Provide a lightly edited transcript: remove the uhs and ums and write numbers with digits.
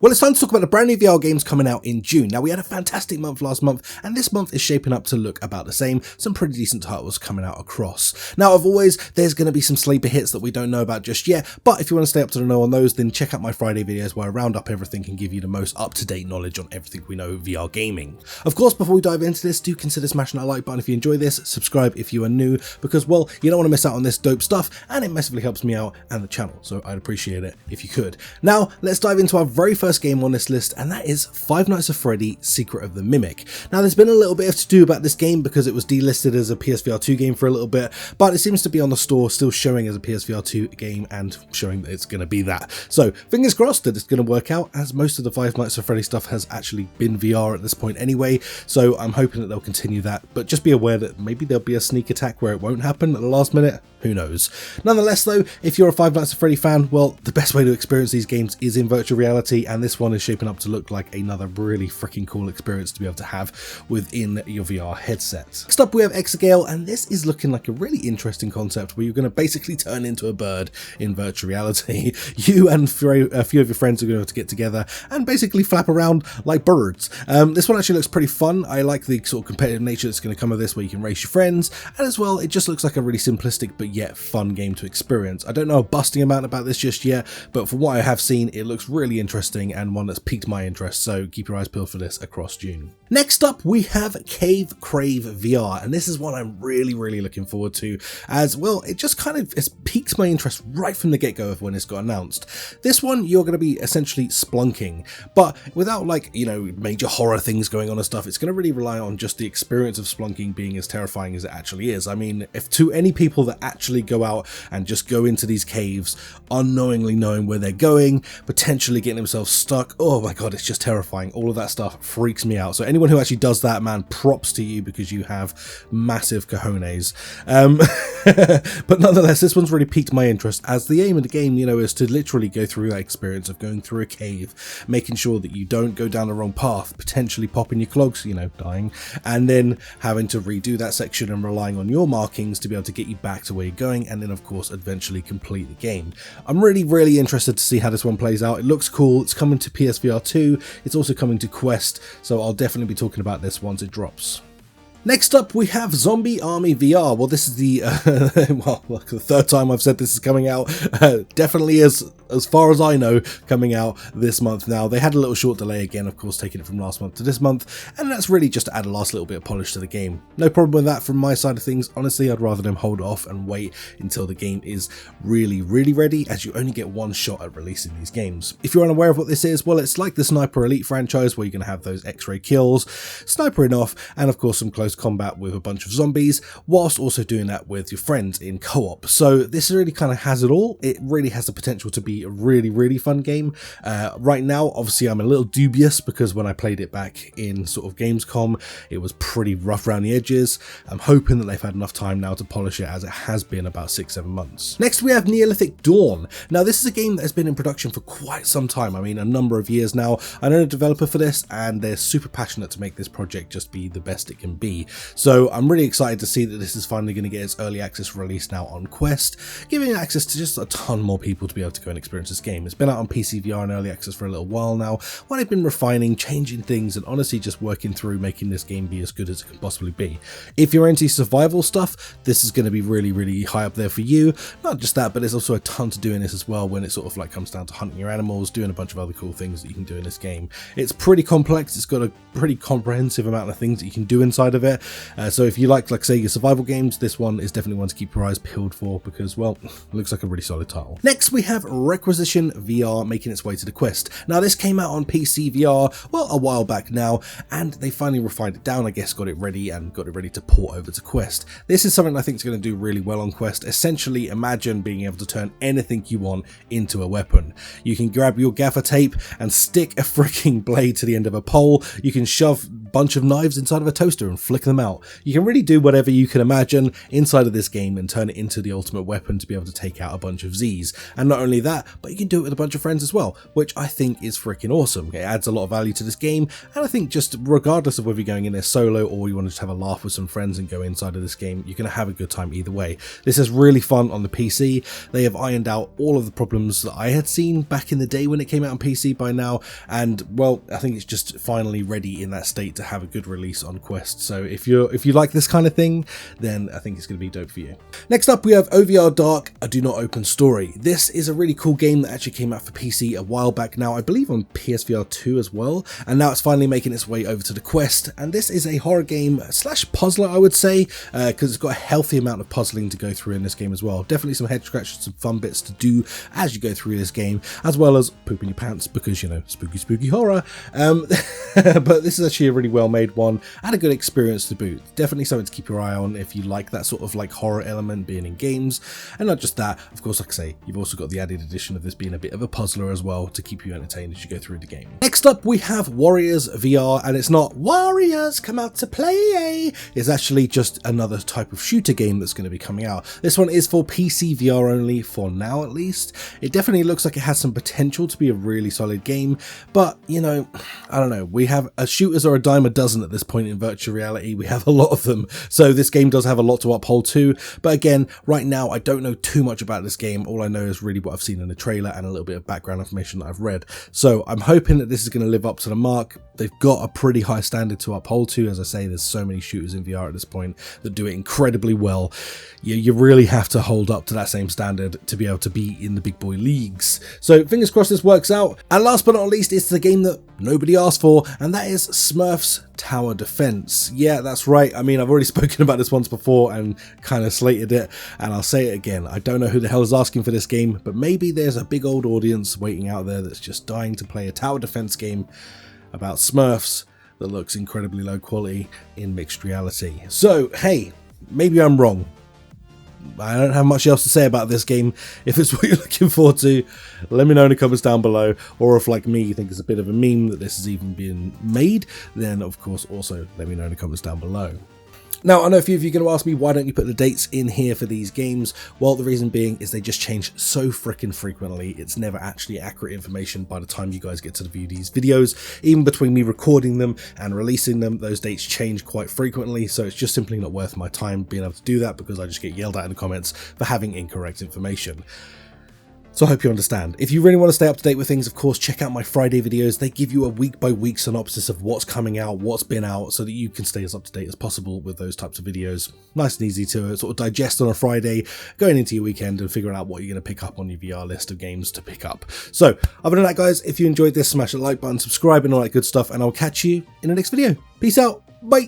Well, it's time to talk about the brand new VR games coming out in June. Now, we had a fantastic month last month, and this month is shaping up to look about the same. Some pretty decent titles coming out across. Now, as always, there's going to be some sleeper hits that we don't know about just yet, but if you want to stay up to the know on those, then check out my Friday videos where I round up everything and give you the most up-to-date knowledge on everything we know VR gaming. Of course, before we dive into this, do consider smashing that like button if you enjoy this, subscribe if you are new, because, well, you don't want to miss out on this dope stuff, and it massively helps me out and the channel, so I'd appreciate it if you could. Now, let's dive into our very first game on this list, and that is Five Nights at Freddy: Secret of the Mimic. Now, there's been a little bit of to do about this game because it was delisted as a PSVR 2 game for a little bit, but it seems to be on the store still showing as a PSVR 2 game and showing that it's going to be that. So fingers crossed that it's going to work out, as most of the Five Nights at Freddy stuff has actually been VR at this point anyway, so I'm hoping that they'll continue that, but just be aware that maybe there'll be a sneak attack where it won't happen at the last minute. Who knows? Nonetheless though, if you're a Five Nights at Freddy fan, well, the best way to experience these games is in virtual reality, and this one is shaping up to look like another really freaking cool experience to be able to have within your VR headset. Next up we have Exagale, and this is looking like a really interesting concept where you're going to basically turn into a bird in virtual reality. You and a few of your friends are going to have to get together and basically flap around like birds. This one actually looks pretty fun. I like the sort of competitive nature that's going to come of this, where you can race your friends, and as well it just looks like a really simplistic but yet fun game to experience. I don't know a busting amount about this just yet, but from what I have seen, it looks really interesting and one that's piqued my interest, so keep your eyes peeled for this across June. Next up we have Crave VR, and this is one I'm really looking forward to, as well it just kind of has piqued my interest right from the get-go of when it's got announced. This one you're going to be essentially splunking, but without like, you know, major horror things going on and stuff. It's going to really rely on just the experience of splunking being as terrifying as it actually is. I mean, if to any people that actually go out and just go into these caves unknowingly knowing where they're going, potentially getting themselves stuck, oh my god, it's just terrifying. All of that stuff freaks me out. So anyone who actually does that, man, props to you, because you have massive cojones. But nonetheless, this one's really piqued my interest, as the aim of the game, you know, is to literally go through that experience of going through a cave, making sure that you don't go down the wrong path, potentially popping your clogs, you know, dying, and then having to redo that section and relying on your markings to be able to get you back to where you're going, and then of course eventually complete the game. I'm really interested to see how this one plays out. It looks cool. It's coming to PSVR 2. It's also coming to Quest, so I'll definitely be talking about this once it drops. Next up we have Zombie Army VR. Well, this is the well, look, the third time I've said this is coming out. Definitely as far as I know, coming out this month now. They had a little short delay again, of course, taking it from last month to this month, and that's really just to add a last little bit of polish to the game. No problem with that from my side of things. Honestly, I'd rather them hold off and wait until the game is really ready, as you only get one shot at releasing these games. If you're unaware of what this is, well, it's like the Sniper Elite franchise, where you're going to have those X-ray kills, snipering off, and of course some close combat with a bunch of zombies, whilst also doing that with your friends in co-op. So this really kind of has it all. It really has the potential to be a really fun game. Right now, obviously, I'm a little dubious, because when I played it back in sort of Gamescom, it was pretty rough around the edges. I'm hoping that they've had enough time now to polish it, as it has been about 6-7 months. Next, we have Neolithic Dawn. Now, this is a game that has been in production for quite some time. I mean, a number of years now. I know the developer for this, and they're super passionate to make this project just be the best it can be. So I'm really excited to see that this is finally going to get its early access release now on Quest, giving access to just a ton more people to be able to go and experience this game. It's been out on PCVR and early access for a little while now, while they've been refining, changing things, and honestly just working through making this game be as good as it can possibly be. If you're into survival stuff, this is going to be really high up there for you. Not just that, but there's also a ton to do in this as well, when it sort of like comes down to hunting your animals, doing a bunch of other cool things that you can do in this game. It's pretty complex. It's got a pretty comprehensive amount of things that you can do inside of it. So if you like say your survival games, this one is definitely one to keep your eyes peeled for, because, well, it looks like a really solid title. Next we have Requisition VR making its way to the Quest. Now, this came out on PCVR, well, a while back now, and they finally refined it down, I guess, got it ready to port over to Quest. This is something I think is going to do really well on Quest. Essentially, imagine being able to turn anything you want into a weapon. You can grab your gaffer tape and stick a freaking blade to the end of a pole. You can shove bunch of knives inside of a toaster and flick them out. You can really do whatever you can imagine inside of this game and turn it into the ultimate weapon to be able to take out a bunch of Z's. And not only that, but you can do it with a bunch of friends as well, which I think is freaking awesome. It adds a lot of value to this game, and I think just regardless of whether you're going in there solo or you want to just have a laugh with some friends and go inside of this game, you're going to have a good time either way. This is really fun on the PC. They have ironed out all of the problems that I had seen back in the day when it came out on PC by now, and well, I think it's just finally ready in that state to have a good release on Quest. So if you like this kind of thing, then I think it's going to be dope for you. Next up, we have OVR Dark, a do not open story. This is a really cool game that actually came out for PC a while back now, I believe on PSVR 2 as well, and now it's finally making its way over to the Quest. And this is a horror game slash puzzler, I would say, because it's got a healthy amount of puzzling to go through in this game as well. Definitely some head scratchers, some fun bits to do as you go through this game, as well as pooping your pants because, you know, spooky horror. But this is actually a really well made one and a good experience to boot. Definitely something to keep your eye on if you like that sort of like horror element being in games. And not just that, of course, like I say, you've also got the added addition of this being a bit of a puzzler as well to keep you entertained as you go through the game. Next up, we have Warriors VR, and it's not Warriors come out to play. It's actually just another type of shooter game that's going to be coming out. This one is for PCVR only for now, at least. It definitely looks like it has some potential to be a really solid game, but you know, I don't know. We have shooters are a dime a dozen at this point in virtual reality. We have a lot of them, so this game does have a lot to uphold too. But again, right now I don't know too much about this game. All I know is really what I've seen in the trailer and a little bit of background information that I've read. So I'm hoping that this is going to live up to the mark. They've got a pretty high standard to uphold to. As I say, there's so many shooters in VR at this point that do it incredibly well. You really have to hold up to that same standard to be able to be in the big boy leagues. So fingers crossed this works out. And last but not least, it's the game that nobody asked for, and that is Smurfs Tower Defense. Yeah, that's right. I mean, I've already spoken about this once before and kind of slated it, and I'll say it again. I don't know who the hell is asking for this game, but maybe there's a big old audience waiting out there that's just dying to play a tower defense game about Smurfs that looks incredibly low quality in mixed reality. So, hey, maybe I'm wrong. I don't have much else to say about this game. If it's what you're looking forward to, let me know in the comments down below. Or if, like me, you think it's a bit of a meme that this is even being made, then of course also let me know in the comments down below. Now, I know a few of you are going to ask me, why don't you put the dates in here for these games? Well, the reason being is they just change so freaking frequently. It's never actually accurate information by the time you guys get to view these videos. Even between me recording them and releasing them, those dates change quite frequently. So it's just simply not worth my time being able to do that, because I just get yelled at in the comments for having incorrect information. So I hope you understand. If you really want to stay up to date with things, of course, check out my Friday videos. They give you a week-by-week synopsis of what's coming out, what's been out, so that you can stay as up to date as possible with those types of videos. Nice and easy to sort of digest on a Friday, going into your weekend and figuring out what you're going to pick up on your VR list of games to pick up. So, other than that, guys, if you enjoyed this, smash the like button, subscribe and all that good stuff, and I'll catch you in the next video. Peace out. Bye.